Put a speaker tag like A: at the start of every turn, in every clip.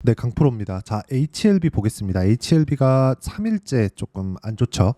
A: 네, 강프로입니다. 자, HLB 보겠습니다. HLB가 3일째 조금 안 좋죠.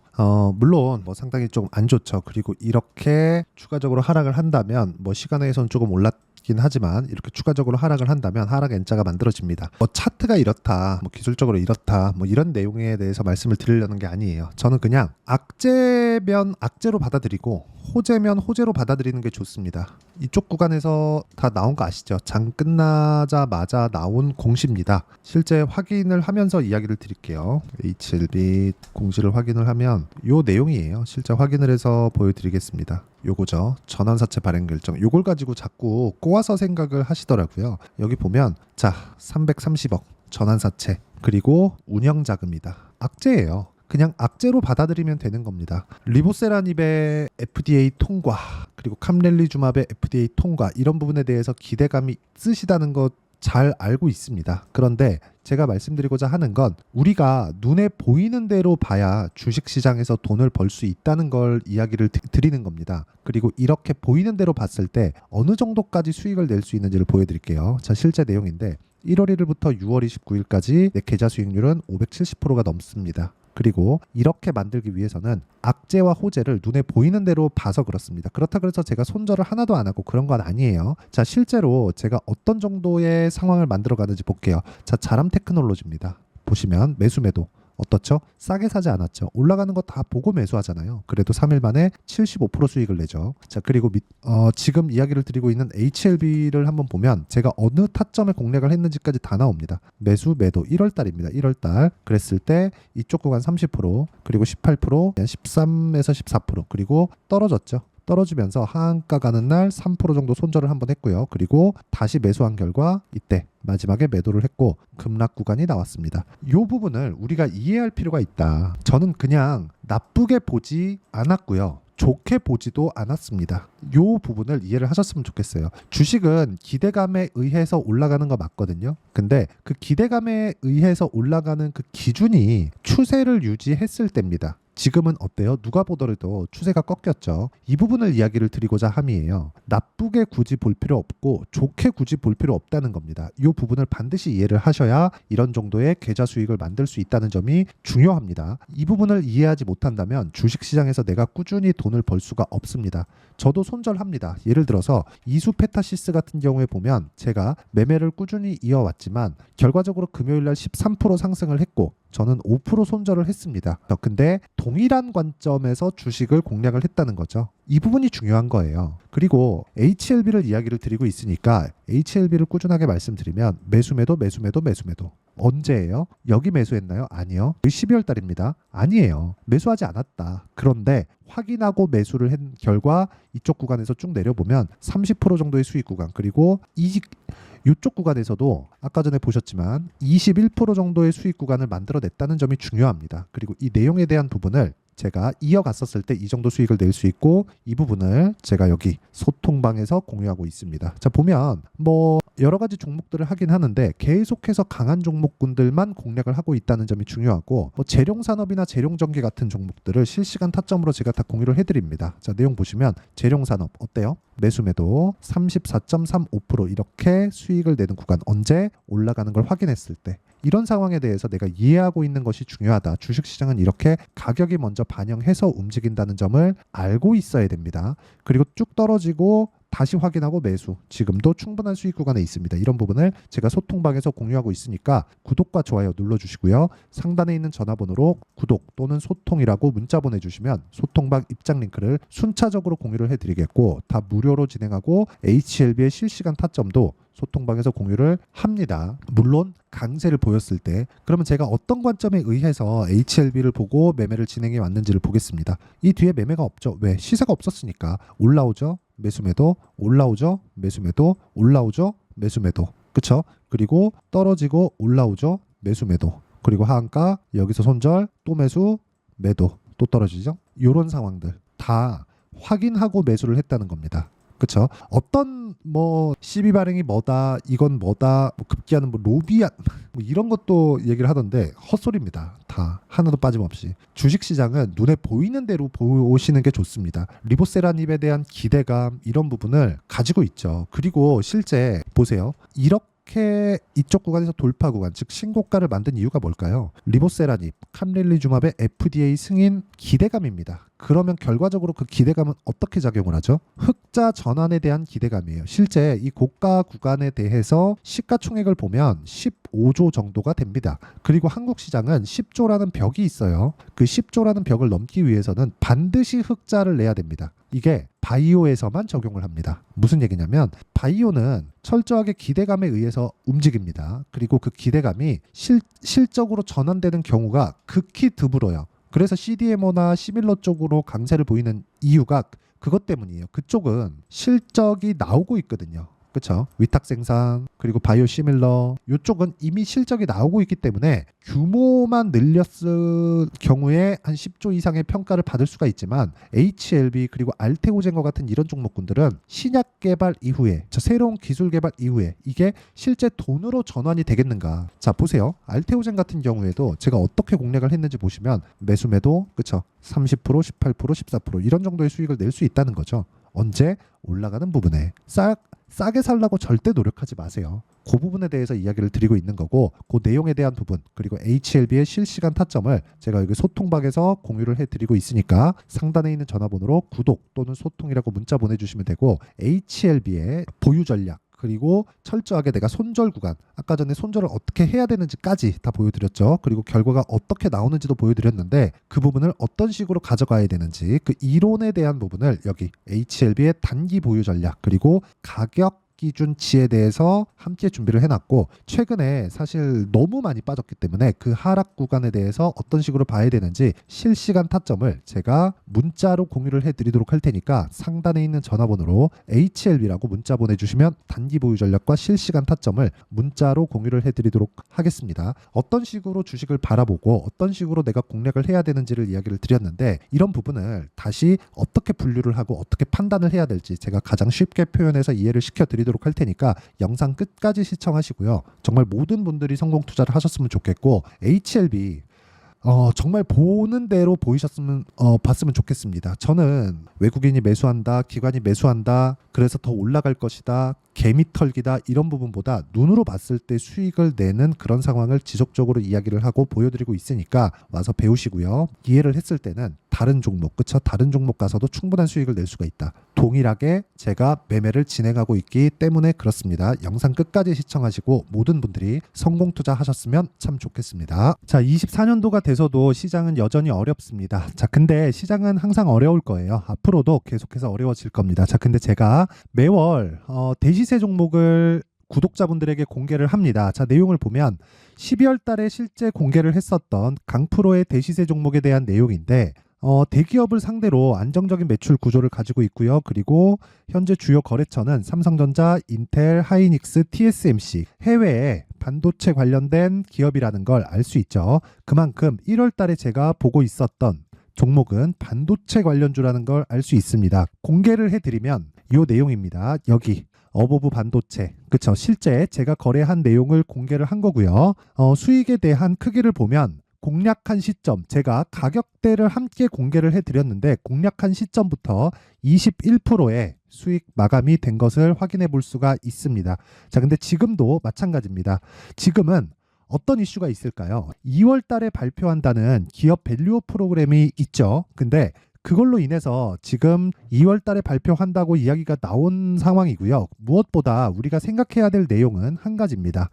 A: 물론 뭐 상당히 좀 안 좋죠. 그리고 이렇게 추가적으로 하락을 한다면 뭐 시간에선 조금 올랐긴 하지만 이렇게 추가적으로 하락을 한다면 하락 N자가 만들어집니다. 뭐 차트가 이렇다, 뭐 기술적으로 이렇다, 뭐 이런 내용에 대해서 말씀을 드리려는 게 아니에요. 저는 그냥 악재면 악재로 받아들이고 호재면 호재로 받아들이는 게 좋습니다. 이쪽 구간에서 다 나온 거 아시죠? 장 끝나자마자 나온 공시입니다. 실제 확인을 하면서 이야기를 드릴게요. HLB 공시를 확인을 하면 요 내용이에요. 실제 확인을 해서 보여드리겠습니다. 요거죠. 전환사채 발행 결정. 요걸 가지고 자꾸 꼬아서 생각을 하시더라고요. 여기 보면 자 330억 전환사채 그리고 운영자금이다. 악재예요. 그냥 악재로 받아들이면 되는 겁니다. 리보세라닙의 FDA 통과 그리고 캄렐리주맙의 FDA 통과 이런 부분에 대해서 기대감이 있으시다는 것 잘 알고 있습니다. 그런데 제가 말씀드리고자 하는 건 우리가 눈에 보이는 대로 봐야 주식시장에서 돈을 벌 수 있다는 걸 이야기를 드리는 겁니다. 그리고 이렇게 보이는 대로 봤을 때 어느 정도까지 수익을 낼 수 있는지를 보여드릴게요. 자, 실제 내용인데 1월 1일부터 6월 29일까지 내 계좌 수익률은 570%가 넘습니다. 그리고 이렇게 만들기 위해서는 악재와 호재를 눈에 보이는 대로 봐서 그렇습니다. 그렇다 그래서 제가 손절을 하나도 안 하고 그런 건 아니에요. 자, 실제로 제가 어떤 정도의 상황을 만들어 가는지 볼게요. 자, 자람 테크놀로지입니다. 보시면 매수 매도 어떻죠? 싸게 사지 않았죠. 올라가는 거 다 보고 매수하잖아요. 그래도 3일 만에 75% 수익을 내죠. 자, 그리고 지금 이야기를 드리고 있는 HLB를 한번 보면 제가 어느 타점에 공략을 했는지까지 다 나옵니다. 매수 매도 1월 달입니다. 1월 달 그랬을 때 이쪽 구간 30% 그리고 18% 13에서 14% 그리고 떨어졌죠. 떨어지면서 하한가 가는 날 3% 정도 손절을 한번 했고요. 그리고 다시 매수한 결과 이때 마지막에 매도를 했고 급락 구간이 나왔습니다. 이 부분을 우리가 이해할 필요가 있다. 저는 그냥 나쁘게 보지 않았고요. 좋게 보지도 않았습니다. 이 부분을 이해를 하셨으면 좋겠어요. 주식은 기대감에 의해서 올라가는 거 맞거든요. 근데 그 기대감에 의해서 올라가는 그 기준이 추세를 유지했을 때입니다. 지금은 어때요? 누가 보더라도 추세가 꺾였죠. 이 부분을 이야기를 드리고자 함이에요. 나쁘게 굳이 볼 필요 없고 좋게 굳이 볼 필요 없다는 겁니다. 이 부분을 반드시 이해를 하셔야 이런 정도의 계좌 수익을 만들 수 있다는 점이 중요합니다. 이 부분을 이해하지 못한다면 주식시장에서 내가 꾸준히 돈을 벌 수가 없습니다. 저도 손절합니다. 예를 들어서 이수페타시스 같은 경우에 보면 제가 매매를 꾸준히 이어왔지만 결과적으로 금요일날 13% 상승을 했고 저는 5% 손절을 했습니다. 근데 동일한 관점에서 주식을 공략을 했다는 거죠. 이 부분이 중요한 거예요. 그리고 HLB를 이야기를 드리고 있으니까 HLB를 꾸준하게 말씀드리면 매수매도 매수매도 매수매도 언제예요? 여기 매수했나요? 아니요. 12월 달입니다. 아니에요. 매수하지 않았다. 그런데 확인하고 매수를 한 결과 이쪽 구간에서 쭉 내려보면 30% 정도의 수익 구간 그리고 이쪽 구간에서도 아까 전에 보셨지만 21% 정도의 수익 구간을 만들어냈다는 점이 중요합니다. 그리고 이 내용에 대한 부분을 제가 이어갔었을 때 이 정도 수익을 낼 수 있고 이 부분을 제가 여기 소통방에서 공유하고 있습니다. 자, 보면 뭐 여러 가지 종목들을 하긴 하는데 계속해서 강한 종목군들만 공략을 하고 있다는 점이 중요하고 뭐 재룡산업이나 재룡전기 같은 종목들을 실시간 타점으로 제가 다 공유를 해드립니다. 자, 내용 보시면 재룡산업 어때요? 매수매도 34.35% 이렇게 수익을 내는 구간 언제 올라가는 걸 확인했을 때 이런 상황에 대해서 내가 이해하고 있는 것이 중요하다. 주식시장은 이렇게 가격이 먼저 반영해서 움직인다는 점을 알고 있어야 됩니다. 그리고 쭉 떨어지고 다시 확인하고 매수. 지금도 충분한 수익 구간에 있습니다. 이런 부분을 제가 소통방에서 공유하고 있으니까 구독과 좋아요 눌러주시고요. 상단에 있는 전화번호로 구독 또는 소통이라고 문자 보내주시면 소통방 입장 링크를 순차적으로 공유를 해드리겠고 다 무료로 진행하고 HLB의 실시간 타점도 소통방에서 공유를 합니다. 물론 강세를 보였을 때 그러면 제가 어떤 관점에 의해서 HLB를 보고 매매를 진행해 왔는지를 보겠습니다. 이 뒤에 매매가 없죠. 왜? 시세가 없었으니까. 올라오죠. 매수매도 올라오죠. 매수매도 올라오죠. 매수매도 그쵸? 그리고 떨어지고 올라오죠. 매수매도 그리고 하한가 여기서 손절 또 매수 매도 또 떨어지죠. 이런 상황들 다 확인하고 매수를 했다는 겁니다. 그쵸? 어떤 뭐 시비 발행이 뭐다 이건 뭐다 뭐 급기야는 뭐 로비야 뭐 이런 것도 얘기를 하던데 헛소리입니다. 다 하나도 빠짐없이 주식시장은 눈에 보이는 대로 보시는 게 좋습니다. 리보세라닙에 대한 기대감 이런 부분을 가지고 있죠. 그리고 실제 보세요. 이렇게 이렇게 이쪽 구간에서 돌파 구간, 즉 신고가를 만든 이유가 뭘까요? 리보세라닙, 캄릴리주맙의 FDA 승인 기대감입니다. 그러면 결과적으로 그 기대감은 어떻게 작용을 하죠? 흑자 전환에 대한 기대감이에요. 실제 이 고가 구간에 대해서 시가총액을 보면 15조 정도가 됩니다. 그리고 한국 시장은 10조라는 벽이 있어요. 그 10조라는 벽을 넘기 위해서는 반드시 흑자를 내야 됩니다. 이게 바이오에서만 적용을 합니다. 무슨 얘기냐면 바이오는 철저하게 기대감에 의해서 움직입니다. 그리고 그 기대감이 실적으로 전환되는 경우가 극히 드물어요. 그래서 CDMO나 시밀러 쪽으로 강세를 보이는 이유가 그것 때문이에요. 그쪽은 실적이 나오고 있거든요. 그렇죠? 위탁 생산 그리고 바이오 시밀러 이쪽은 이미 실적이 나오고 있기 때문에 규모만 늘렸을 경우에 한 10조 이상의 평가를 받을 수가 있지만 HLB 그리고 알테오젠과 같은 이런 종목군들은 신약 개발 이후에 새로운 기술 개발 이후에 이게 실제 돈으로 전환이 되겠는가. 자 보세요. 알테오젠 같은 경우에도 제가 어떻게 공략을 했는지 보시면 매수 매도 그쵸 30% 18% 14% 이런 정도의 수익을 낼 수 있다는 거죠. 언제? 올라가는 부분에 싸게 살라고 절대 노력하지 마세요. 그 부분에 대해서 이야기를 드리고 있는 거고 그 내용에 대한 부분 그리고 HLB의 실시간 타점을 제가 여기 소통방에서 공유를 해드리고 있으니까 상단에 있는 전화번호로 구독 또는 소통이라고 문자 보내주시면 되고 HLB의 보유 전략 그리고 철저하게 내가 손절 구간 아까 전에 손절을 어떻게 해야 되는지까지 다 보여드렸죠. 그리고 결과가 어떻게 나오는지도 보여드렸는데 그 부분을 어떤 식으로 가져가야 되는지 그 이론에 대한 부분을 여기 HLB의 단기 보유 전략 그리고 가격 기준치에 대해서 함께 준비를 해놨고 최근에 사실 너무 많이 빠졌기 때문에 그 하락 구간에 대해서 어떤 식으로 봐야 되는지 실시간 타점을 제가 문자로 공유를 해드리도록 할 테니까 상단에 있는 전화번호로 HLB라고 문자 보내주시면 단기 보유 전략과 실시간 타점을 문자로 공유를 해드리도록 하겠습니다. 어떤 식으로 주식을 바라보고 어떤 식으로 내가 공략을 해야 되는지를 이야기를 드렸는데 이런 부분을 다시 어떻게 분류를 하고 어떻게 판단을 해야 될지 제가 가장 쉽게 표현해서 이해를 시켜드리도록 할 테니까 영상 끝까지 시청하시고요. 정말 모든 분들이 성공 투자를 하셨으면 좋겠고 HLB 정말 보는 대로 봤으면 좋겠습니다. 저는 외국인이 매수한다, 기관이 매수한다, 그래서 더 올라갈 것이다, 개미털기다 이런 부분보다 눈으로 봤을 때 수익을 내는 그런 상황을 지속적으로 이야기를 하고 보여드리고 있으니까 와서 배우시고요. 이해를 했을 때는 다른 종목, 그쵸? 다른 종목 가서도 충분한 수익을 낼 수가 있다. 동일하게 제가 매매를 진행하고 있기 때문에 그렇습니다. 영상 끝까지 시청하시고 모든 분들이 성공 투자하셨으면 참 좋겠습니다. 자, 24년도가 돼서도 시장은 여전히 어렵습니다. 자, 근데 시장은 항상 어려울 거예요. 앞으로도 계속해서 어려워질 겁니다. 자, 근데 제가 매월 대시세 종목을 구독자분들에게 공개를 합니다. 자, 내용을 보면 12월 달에 실제 공개를 했었던 강프로의 대시세 종목에 대한 내용인데 대기업을 상대로 안정적인 매출 구조를 가지고 있고요. 그리고 현재 주요 거래처는 삼성전자, 인텔, 하이닉스, TSMC, 해외에 반도체 관련된 기업이라는 걸 알 수 있죠. 그만큼 1월 달에 제가 보고 있었던 종목은 반도체 관련주라는 걸 알 수 있습니다. 공개를 해드리면 이 내용입니다. 여기 어보브 반도체, 그쵸? 실제 제가 거래한 내용을 공개를 한 거고요. 수익에 대한 크기를 보면 공략한 시점, 제가 가격대를 함께 공개를 해드렸는데 공략한 시점부터 21%의 수익 마감이 된 것을 확인해 볼 수가 있습니다. 자, 근데 지금도 마찬가지입니다. 지금은 어떤 이슈가 있을까요? 2월 달에 발표한다는 기업 밸류업 프로그램이 있죠. 근데 그걸로 인해서 지금 2월 달에 발표한다고 이야기가 나온 상황이고요. 무엇보다 우리가 생각해야 될 내용은 한 가지입니다.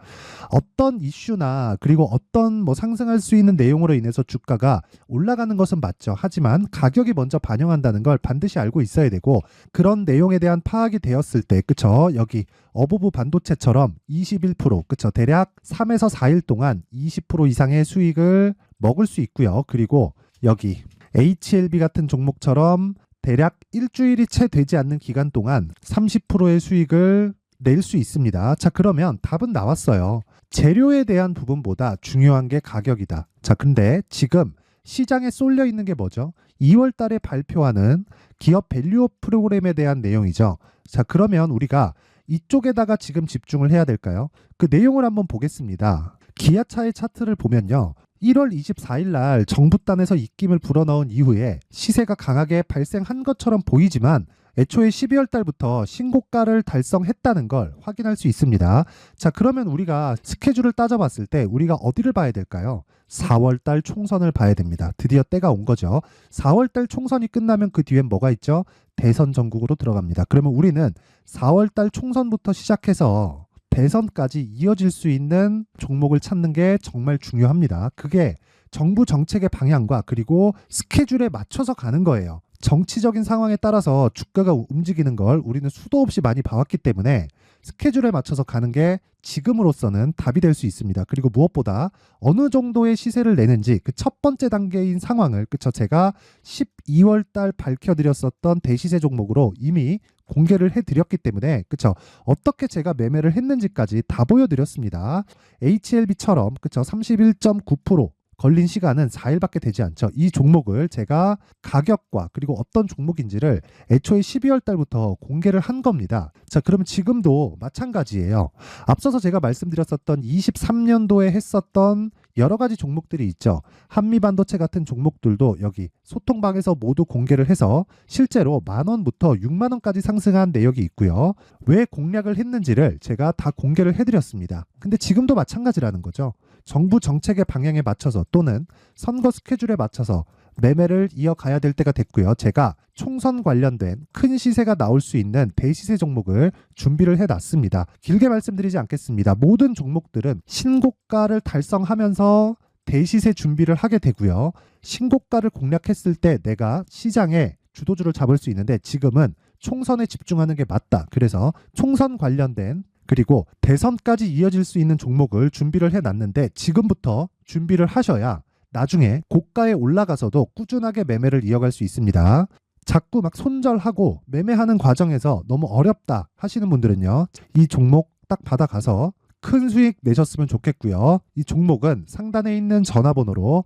A: 어떤 이슈나 그리고 어떤 상승할 수 있는 내용으로 인해서 주가가 올라가는 것은 맞죠. 하지만 가격이 먼저 반영한다는 걸 반드시 알고 있어야 되고 그런 내용에 대한 파악이 되었을 때 그쵸? 여기 어보브 반도체처럼 21% 그쵸? 대략 3에서 4일 동안 20% 이상의 수익을 먹을 수 있고요. 그리고 여기 HLB 같은 종목처럼 대략 일주일이 채 되지 않는 기간 동안 30%의 수익을 낼 수 있습니다. 자, 그러면 답은 나왔어요. 재료에 대한 부분보다 중요한 게 가격이다. 자, 근데 지금 시장에 쏠려 있는 게 뭐죠? 2월 달에 발표하는 기업 밸류업 프로그램에 대한 내용이죠. 자, 그러면 우리가 이쪽에다가 지금 집중을 해야 될까요? 그 내용을 한번 보겠습니다. 기아차의 차트를 보면요. 1월 24일 날 정부단에서 입김을 불어넣은 이후에 시세가 강하게 발생한 것처럼 보이지만 애초에 12월 달부터 신고가를 달성했다는 걸 확인할 수 있습니다. 자, 그러면 우리가 스케줄을 따져봤을 때 우리가 어디를 봐야 될까요? 4월 달 총선을 봐야 됩니다. 드디어 때가 온 거죠. 4월 달 총선이 끝나면 그 뒤엔 뭐가 있죠? 대선 전국으로 들어갑니다. 그러면 우리는 4월 달 총선부터 시작해서 대선까지 이어질 수 있는 종목을 찾는 게 정말 중요합니다. 그게 정부 정책의 방향과 그리고 스케줄에 맞춰서 가는 거예요. 정치적인 상황에 따라서 주가가 움직이는 걸 우리는 수도 없이 많이 봐왔기 때문에 스케줄에 맞춰서 가는 게 지금으로서는 답이 될 수 있습니다. 그리고 무엇보다 어느 정도의 시세를 내는지 그 첫 번째 단계인 상황을 제가 12월 달 밝혀드렸었던 대시세 종목으로 이미 공개를 해드렸기 때문에 어떻게 제가 매매를 했는지까지 다 보여드렸습니다. HLB처럼 31.9% 걸린 시간은 4일밖에 되지 않죠. 이 종목을 제가 가격과 그리고 어떤 종목인지를 애초에 12월 달부터 공개를 한 겁니다. 자, 그러면 지금도 마찬가지예요. 앞서서 제가 말씀드렸었던 23년도에 했었던 여러 가지 종목들이 있죠. 한미반도체 같은 종목들도 여기 소통방에서 모두 공개를 해서 실제로 10,000원부터 60,000원까지 상승한 내역이 있고요. 왜 공략을 했는지를 제가 다 공개를 해드렸습니다. 근데 지금도 마찬가지라는 거죠. 정부 정책의 방향에 맞춰서 또는 선거 스케줄에 맞춰서 매매를 이어가야 될 때가 됐고요. 제가 총선 관련된 큰 시세가 나올 수 있는 대시세 종목을 준비를 해놨습니다. 길게 말씀드리지 않겠습니다. 모든 종목들은 신고가를 달성하면서 대시세 준비를 하게 되고요. 신고가를 공략했을 때 내가 시장에 주도주를 잡을 수 있는데 지금은 총선에 집중하는 게 맞다. 그래서 총선 관련된 그리고 대선까지 이어질 수 있는 종목을 준비를 해놨는데 지금부터 준비를 하셔야 나중에 고가에 올라가서도 꾸준하게 매매를 이어갈 수 있습니다. 자꾸 막 손절하고 매매하는 과정에서 너무 어렵다 하시는 분들은요. 이 종목 딱 받아가서 큰 수익 내셨으면 좋겠고요. 이 종목은 상단에 있는 전화번호로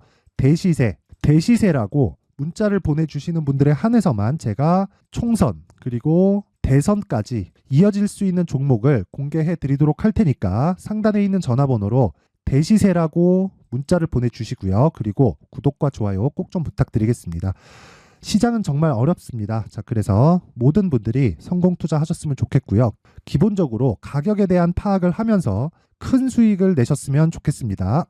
A: 대시세라고 문자를 보내주시는 분들에 한해서만 제가 총선 그리고 대선까지 이어질 수 있는 종목을 공개해 드리도록 할 테니까 상단에 있는 전화번호로 대시세라고 문자를 보내주시고요. 그리고 구독과 좋아요 꼭 좀 부탁드리겠습니다. 시장은 정말 어렵습니다. 자, 그래서 모든 분들이 성공 투자하셨으면 좋겠고요. 기본적으로 가격에 대한 파악을 하면서 큰 수익을 내셨으면 좋겠습니다.